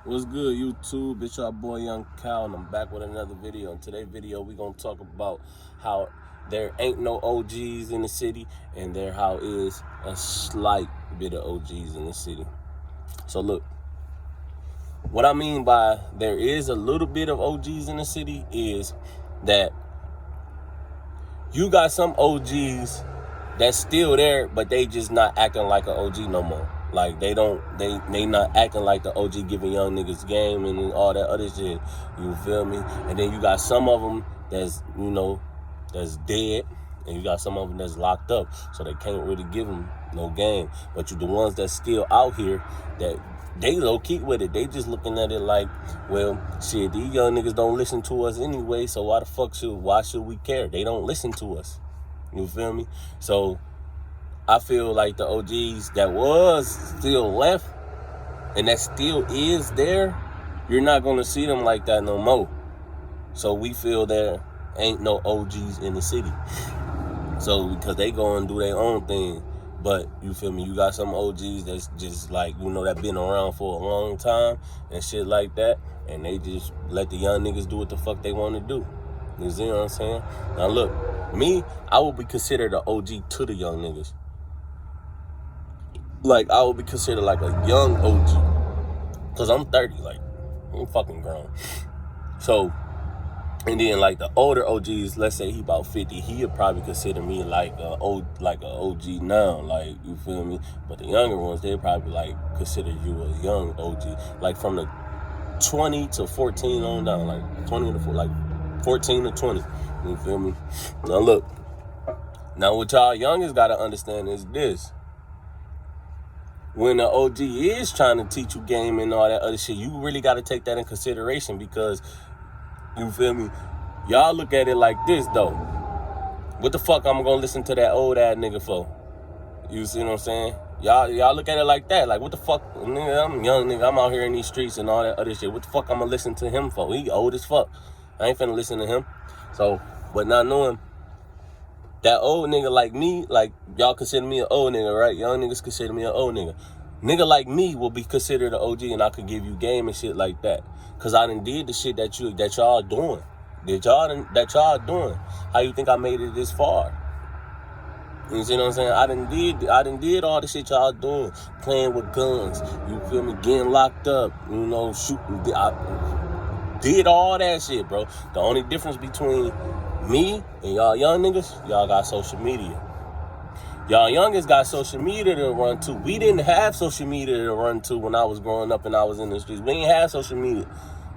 What's good, YouTube? It's your boy Young Cal, and I'm back with another video. In today's video, we're gonna talk about how there ain't no OGs in the city, and there how is a slight bit of OGs in the city. So look, what I mean by there is a little bit of OGs in the city is that you got some OGs that's still there, but they just not acting like an OG no more. Like they not acting like the OG giving young niggas game and all that other shit. You feel me? And then you got some of them that's, that's dead. And you got some of them that's locked up. So they can't really give them no game. But you the ones that's still out here that they low key with it. They just looking at it like, well, shit, these young niggas don't listen to us anyway. So why should we care? They don't listen to us. You feel me? So I feel like the OGs that was still left and that still is there, you're not going to see them like that no more. So we feel there ain't no OGs in the city. So because they go and do their own thing. But you feel me? You got some OGs that's just like, that been around for a long time and shit like that. And they just let the young niggas do what the fuck they want to do. You see what I'm saying? Now look, me, I would be considered an OG to the young niggas. Like, I would be considered like a young OG. Because I'm 30, like, I'm fucking grown. So, and then like the older OGs, let's say he about 50, he'll probably consider me like a OG now, like, you feel me? But the younger ones, they probably like consider you a young OG. Like from the 20 to 14 on down, like 20 to 14 to 20. You feel me? Now look, now what y'all youngest gotta understand is this. When the OG is trying to teach you game and all that other shit, you really gotta take that in consideration because, you feel me? Y'all look at it like this though. What the fuck I'm gonna listen to that old ass nigga for? You see what I'm saying? Y'all look at it like that. Like, what the fuck? Nigga, I'm a young nigga. I'm out here in these streets and all that other shit. What the fuck I'm gonna listen to him for? He old as fuck. I ain't finna listen to him. So, but not knowing that old nigga like me, like y'all consider me an old nigga, right? Young niggas consider me an old nigga. Nigga like me will be considered an OG and I could give you game and shit like that. Cause I done did the shit that y'all doing. That y'all doing. How you think I made it this far? You see what I'm saying? I done did all the shit y'all doing. Playing with guns. You feel me? Getting locked up. Shooting. I did all that shit, bro. The only difference between me and y'all young niggas, y'all got social media. Y'all youngest got social media to run to. We didn't have social media to run to when I was growing up and I was in the streets. We ain't have social media.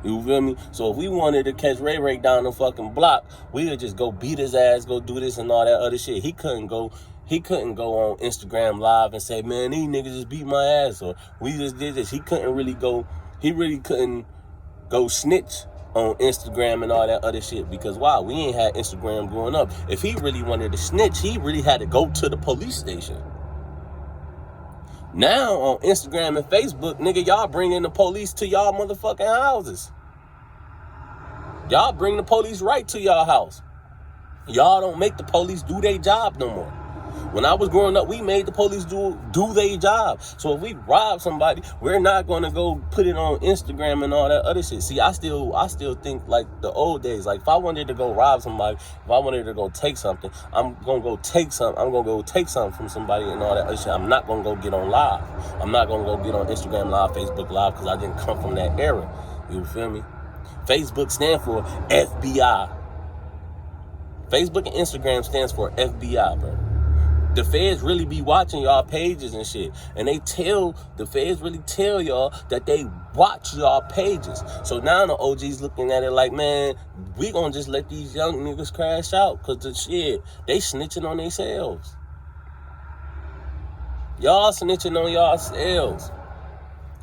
You feel me? So if we wanted to catch Ray Ray down the fucking block, we would just go beat his ass, go do this and all that other shit. He couldn't go on Instagram Live and say, man, these niggas just beat my ass, or we just did this. He really couldn't go snitch on Instagram and all that other shit because why? We ain't had Instagram growing up. If he really wanted to snitch, he really had to go to the police station. Now on Instagram and Facebook, nigga, y'all bring in the police to y'all motherfucking houses. Y'all bring the police right to y'all house. Y'all don't make the police do their job no more. When I was growing up, we made the police do their job. So if we rob somebody, we're not gonna go put it on Instagram and all that other shit. See, I still think like the old days. Like if I wanted to go rob somebody, if I wanted to go take something, I'm gonna go take something. I'm gonna go take something from somebody and all that other shit. I'm not gonna go get on live. I'm not gonna go get on Instagram Live, Facebook Live, because I didn't come from that era. You feel me? Facebook stands for FBI. Facebook and Instagram stands for FBI, bro. The feds really be watching y'all pages and shit. And the feds really tell y'all that they watch y'all pages. So now the OG's looking at it like, man, we gonna just let these young niggas crash out. Cause the shit, they snitching on themselves. Y'all snitching on yourselves.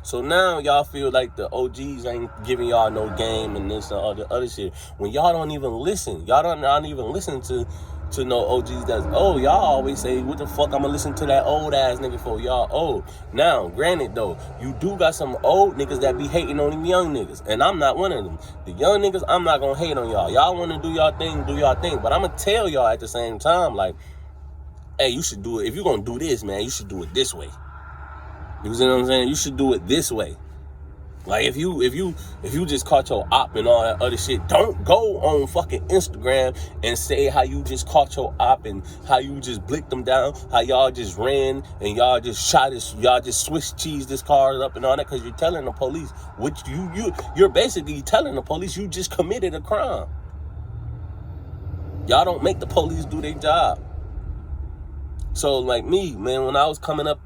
So now y'all feel like the OGs ain't giving y'all no game and this and all the other shit. When y'all don't even listen. Y'all don't even listen to no OGs that's old. Y'all always say, what the fuck I'm gonna listen to that old ass nigga for? Y'all old. Now, granted though, you do got some old niggas that be hating on them young niggas. And I'm not one of them. The young niggas, I'm not gonna hate on y'all. Y'all wanna do y'all thing, do y'all thing. But I'm gonna tell y'all at the same time, like, hey, you should do it. If you're gonna do this, man, you should do it this way. You see what I'm saying? You should do it this way. Like if you just caught your op and all that other shit, don't go on fucking Instagram and say how you just caught your op and how you just blicked them down, how y'all just ran and y'all just shot this, y'all just Swiss cheese this car up and all that, because you're telling the police, which you're basically telling the police you just committed a crime. Y'all don't make the police do their job. So like me, man, when I was coming up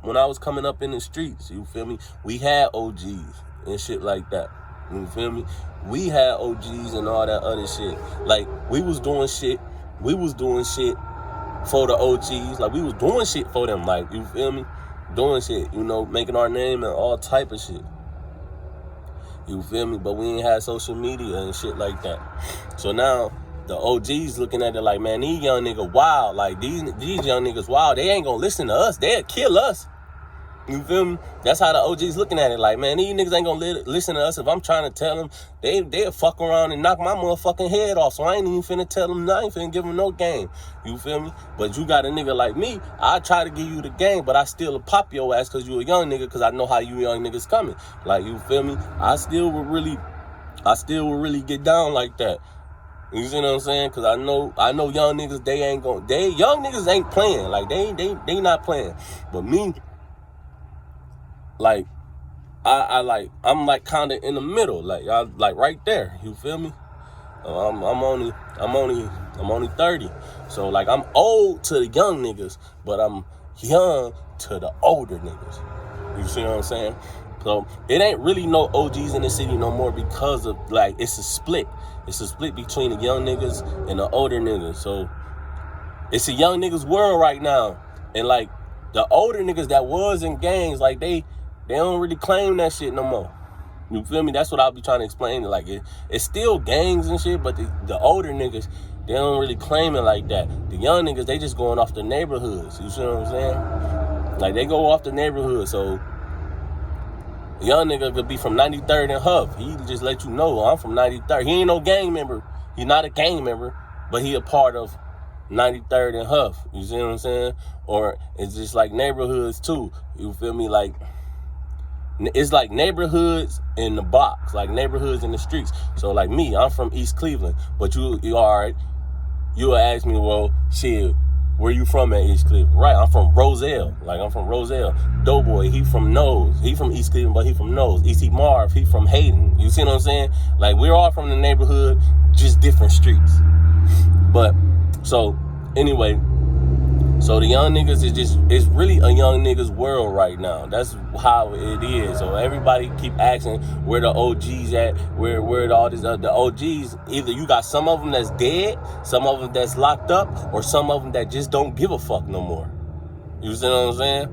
in the streets, you feel me? We had OGs and shit like that. You feel me? We had OGs and all that other shit. Like we was doing shit for the OGs. Like we was doing shit for them. Like, you feel me? Doing shit, you know, making our name and all type of shit. You feel me? But we ain't had social media and shit like that. So now the OGs looking at it like, man, these young niggas wild. Like these young niggas wild. They ain't gonna listen to us. They'll kill us. You feel me? That's how the OGs looking at it. Like, man, these niggas ain't gonna listen to us. If I'm trying to tell them, they'll fuck around and knock my motherfucking head off. So I ain't even finna tell them, I ain't finna give them no game. You feel me? But you got a nigga like me, I try to give you the game, but I still pop your ass because you a young nigga, because I know how you young niggas coming. Like, you feel me? I still would really get down like that. You see what I'm saying? Because I know young niggas, young niggas ain't playing. Like, they not playing. But me, like, I'm like kind of in the middle, like right there. You feel me? I'm only 30, so like I'm old to the young niggas, but I'm young to the older niggas. You see what I'm saying? So it ain't really no OGs in the city no more, because of, like, it's a split. It's a split between the young niggas and the older niggas. So it's a young niggas world right now, and like the older niggas that was in gangs, like they don't really claim that shit no more. You feel me? That's what I'll be trying to explain. Like, it's still gangs and shit, but the older niggas, they don't really claim it like that. The young niggas, they just going off the neighborhoods. You see what I'm saying? Like, they go off the neighborhood. So a young nigga could be from 93rd and Huff. He just let you know, I'm from 93rd. He ain't no gang member. He's not a gang member, but he a part of 93rd and Huff. You see what I'm saying? Or it's just like neighborhoods too. You feel me? Like, it's like neighborhoods in the box, like neighborhoods in the streets. So like me, I'm from East Cleveland, but you all right, you'll ask me, well, shit, where you from at East Cleveland? Right, I'm from Roselle. Like, I'm from Roselle. Doughboy, he from Nose. He from East Cleveland, but he from Nose. E.C. Marv, he from Hayden. You see what I'm saying? Like, we're all from the neighborhood, just different streets. But, so, anyway, so the young niggas it's really a young niggas world right now. That's how it is. So everybody keep asking where the OGs at, where all this, the OGs, either you got some of them that's dead, some of them that's locked up, or some of them that just don't give a fuck no more. You see what I'm saying?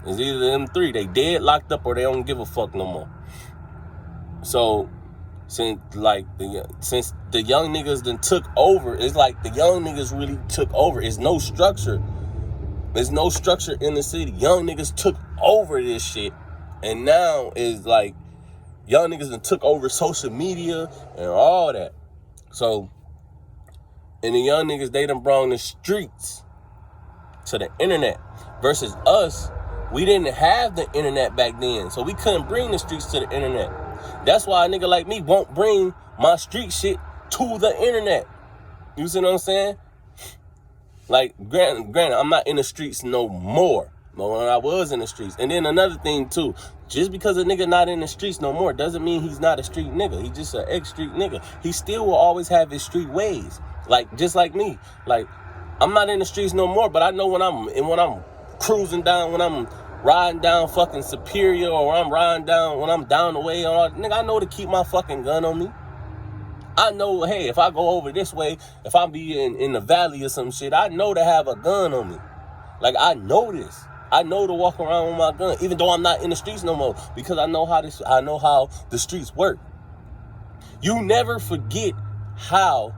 It's either them three. They dead, locked up, or they don't give a fuck no more. So since the young niggas then took over, it's like the young niggas really took over. It's no structure. There's no structure in the city. Young niggas took over this shit, and now it's like young niggas then took over social media and all that. So, and the young niggas, they done brought the streets to the internet. Versus us, we didn't have the internet back then, so we couldn't bring the streets to the internet. That's why a nigga like me won't bring my street shit to the internet. You see what I'm saying? Like, granted, I'm not in the streets no more. But when I was in the streets. And then another thing, too. Just because a nigga not in the streets no more doesn't mean he's not a street nigga. He's just an ex-street nigga. He still will always have his street ways. Like, just like me. Like, I'm not in the streets no more, but I know when I'm cruising down, when I'm riding down fucking Superior, or I'm riding down, when I'm down the way, nigga, I know to keep my fucking gun on me. I know, hey, if I go over this way, if I be in the valley or some shit, I know to have a gun on me. Like, I know this. I know to walk around with my gun, even though I'm not in the streets no more, because I know how the streets work. You never forget how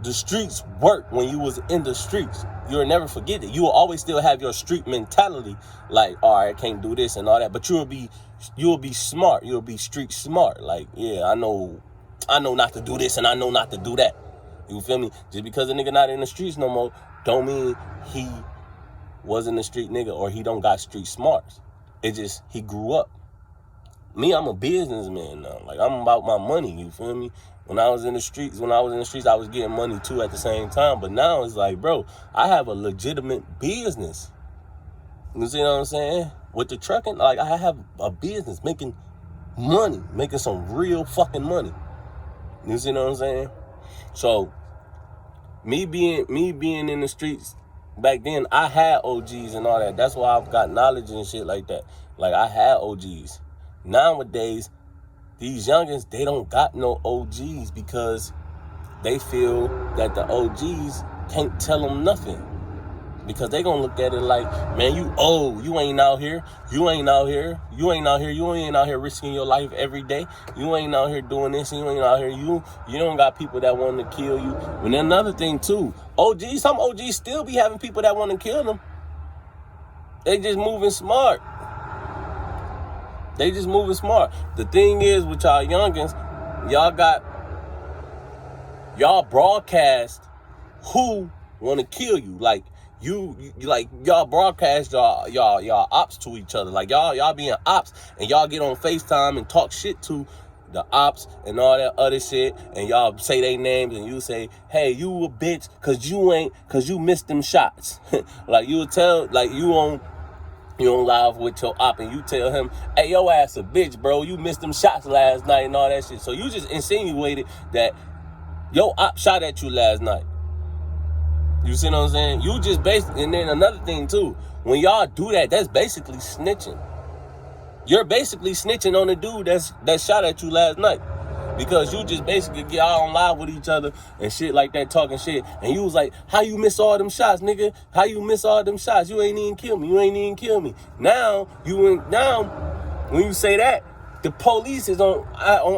the streets work when you was in the streets. You'll never forget it. You will always still have your street mentality, like, all right, I can't do this and all that, but you'll be smart. You'll be street smart. Like, yeah, I know not to do this and I know not to do that. You feel me? Just because a nigga not in the streets no more don't mean he wasn't a street nigga or he don't got street smarts. It just, he grew up. Me, I'm a businessman now. Like, I'm about my money, you feel me? When I was in the streets, I was getting money too at the same time. But now it's like, bro, I have a legitimate business. You see what I'm saying? With the trucking, like, I have a business making money, making some real fucking money. You see what I'm saying? So, me being in the streets back then, I had OGs and all that. That's why I've got knowledge and shit like that. Like, I had OGs. Nowadays, these youngins, they don't got no OGs because they feel that the OGs can't tell them nothing. Because they gonna look at it like, man, you ain't out here risking your life every day. You ain't out here doing this, you ain't out here, you don't got people that want to kill you. And then another thing too, some OGs still be having people that want to kill them. They just moving smart. The thing is with y'all youngins, y'all broadcast who want to kill you. Like, y'all broadcast y'all ops to each other. Like, y'all being ops, and y'all get on FaceTime and talk shit to the ops and all that other shit, and y'all say their names, and you say, hey, you a bitch cause you missed them shots. Like, you would tell, like, you on live with your op, and you tell him, hey, your ass a bitch, bro, you missed them shots last night and all that shit. So you just insinuated that your op shot at you last night. You see what I'm saying? You just basically, and then another thing too, when y'all do that, that's basically snitching. You're basically snitching on the dude that shot at you last night. Because you just basically get all on live with each other and shit like that, talking shit. And you was like, how you miss all them shots, nigga? How you miss all them shots? You ain't even kill me. Now, when you say that, the police is on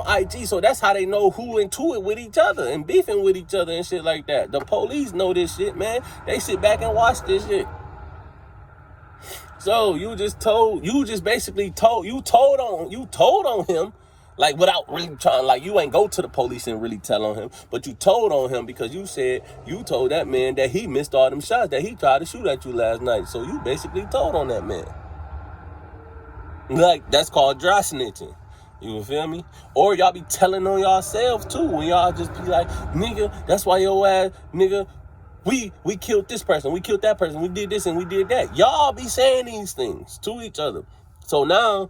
IG, so that's how they know who into it with each other and beefing with each other and shit like that. The police know this shit, man. They sit back and watch this shit. So you told on him, like, without really trying, like, you ain't go to the police and really tell on him, but you told on him because you told that man that he missed all them shots that he tried to shoot at you last night. So you basically told on that man. Like, that's called dry snitching. You feel me? Or y'all be telling on yourselves too, when y'all just be like, nigga, that's why your ass, nigga, we killed this person, we killed that person, we did this and we did that. Y'all be saying these things to each other. So now,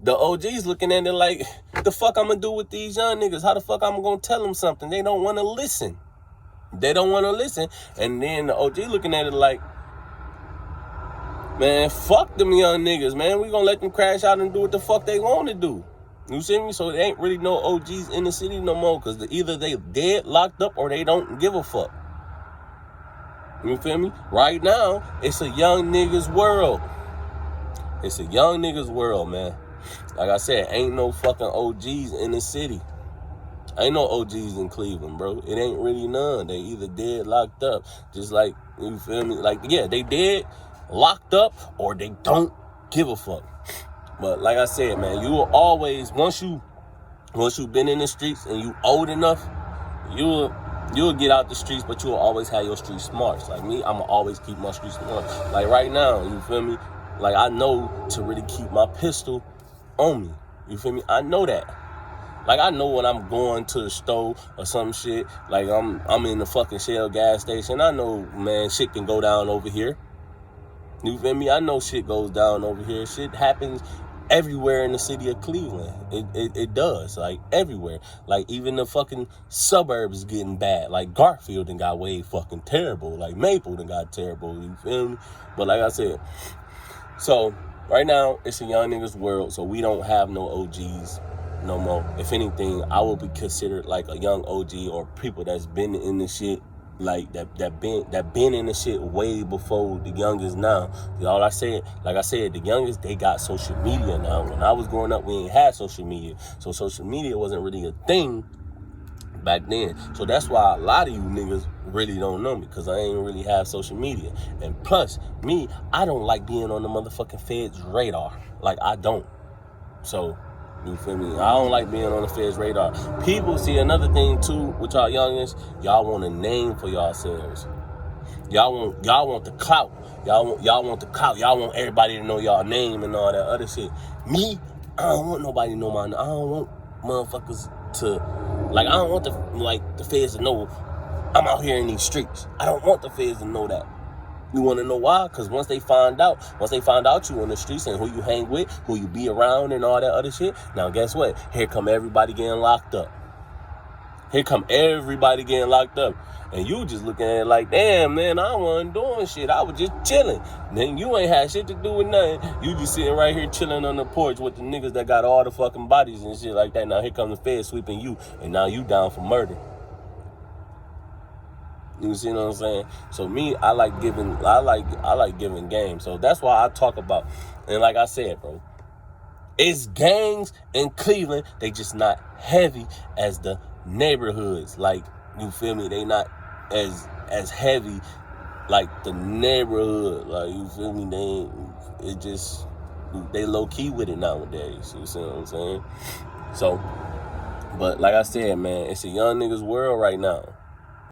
the OG's looking at it like, what the fuck I'm gonna do with these young niggas? How the fuck I'm gonna tell them something? They don't want to listen. And then the OG looking at it like, man, fuck them young niggas, man. We gonna let them crash out and do what the fuck they want to do. You see me? So there ain't really no OGs in the city no more, because either they dead, locked up, or they don't give a fuck. You feel me? Right now, it's a young niggas world. It's a young niggas world, man. Like I said, ain't no fucking OGs in the city. Ain't no OGs in Cleveland, bro. It ain't really none. They either dead, locked up, just like, you feel me? Like, yeah, they dead, locked up, or they don't give a fuck. But like I said, man, you will always, once you been in the streets and you old enough, you'll get out the streets, but you'll always have your street smarts. Like me, I'ma always keep my street smarts. Like right now, you feel me? Like, I know to really keep my pistol on me. You feel me? I know that. Like, I know when I'm going to the store or some shit, like I'm in the fucking Shell gas station, I know, man, shit can go down over here. You feel me? I know shit goes down over here. Shit happens everywhere in the city of Cleveland. It does, like, everywhere. Like, even the fucking suburbs getting bad. Like, Garfield done got way fucking terrible. Like, Maple done got terrible. You feel me? But like I said, so right now it's a young niggas world, so we don't have no OGs no more. If anything, I will be considered like a young OG, or people that's been in the shit, like that been in the shit way before the youngest now. Like I said, the youngest, they got social media now. When I was growing up, we ain't had social media, so social media wasn't really a thing back then. So that's why a lot of you niggas really don't know me, because I ain't really have social media. And plus, me, I don't like being on the motherfucking Fed's radar. Like, I don't. So, you feel me? I don't like being on the Fed's radar. People, see, another thing too with y'all youngins, y'all want a name for yourselves. Y'all want the clout. Y'all want the clout. Y'all want everybody to know y'all name and all that other shit. Me, I don't want nobody to know my. I don't want motherfuckers to, like, I don't want the feds to know I'm out here in these streets. I don't want the feds to know that. You want to know why? Because once they find out you on the streets and who you hang with, who you be around and all that other shit, now guess what? Here come everybody getting locked up. Here come everybody getting locked up. And you just looking at it like, damn, man, I wasn't doing shit. I was just chilling. Then you ain't had shit to do with nothing. You just sitting right here chilling on the porch with the niggas that got all the fucking bodies and shit like that. Now here comes the feds sweeping you, and now you down for murder. You see what I'm saying? So me, I like giving game. So that's why I talk about, and like I said, bro, it's gangs in Cleveland. They just not heavy as the neighborhoods. Like, you feel me? They not as heavy like the neighborhood. Like, you feel me? They low key with it nowadays. You see what I'm saying? So, but like I said, man, it's a young nigga's world right now.